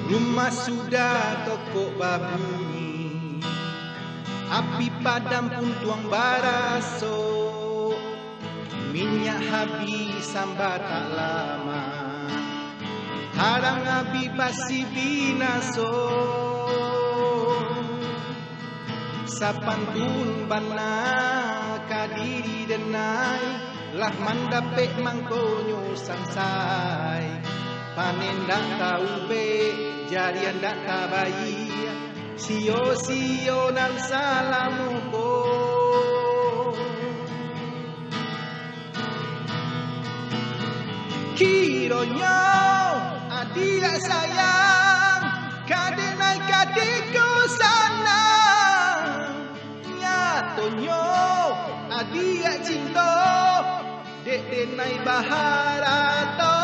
Rumah sudah tokok babunyi, api padam pun tuang baraso. Minyak habis sambar tak lama, harang abi basi binaso. Sapan pun bana kadiri denai, lah mandapek mangkonyo sangsai. Panen dak tahu be, jarian dak tabai, sio-sio nan salamuko. Kironyo adik sayang, kadenai kadiko sana. Nyatonyo adik cinta, dek denai baharato.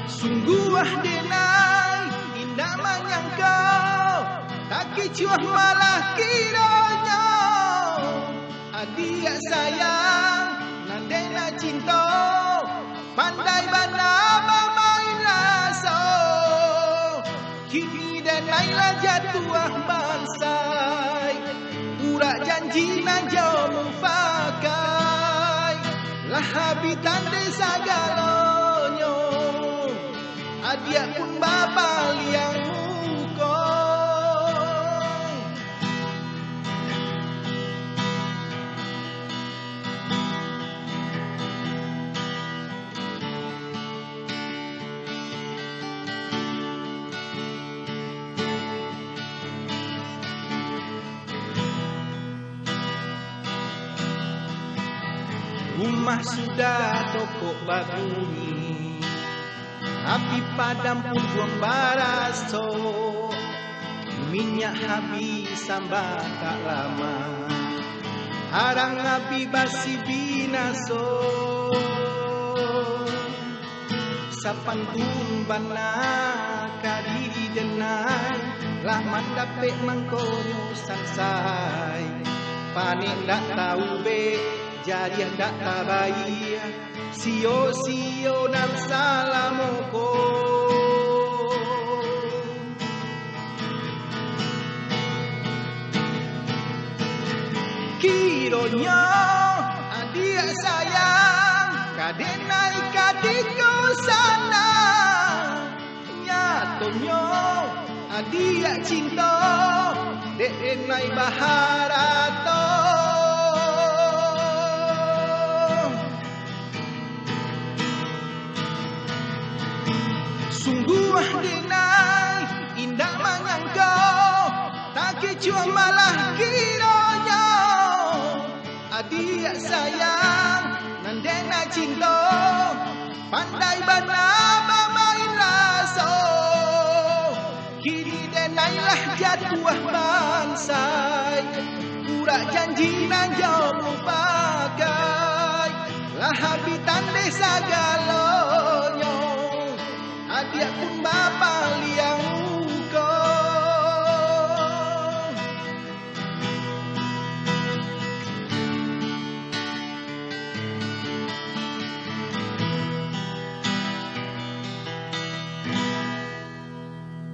Sungguh denai indah menyangka, tak kecuah malah kiranya. Adik sayang nandena cinta, pandai bana mamain laso. Kini denailah jatuh bansai, urak janji nan jauh mufakai. Lah habitan desa galonyo, adik pun babal yang muko. Rumah sudah tokok babunyi, api padam pun buang baraso. Minyak habis sambar tak lama, harang api basi binaso. Sapan pun bana kadiri denai, lah mandapek mangkonyo sangsai. Panik dak tahu be, jariah dak tabai, sio-sio nan salamoko. Kironyo adik sayang, kadenai kadiko sana. Nyatonyo adik cinta, dek denai baharato. Sungguh denai indah menyangka, tak kecuah malah kiranya. Adik sayang nandena cinta, pandai bana mamain laso. Kini denailah jatuh bansai, urak janji nan jauh mufakai. Lah habitan desa galonyo, adik pun bapa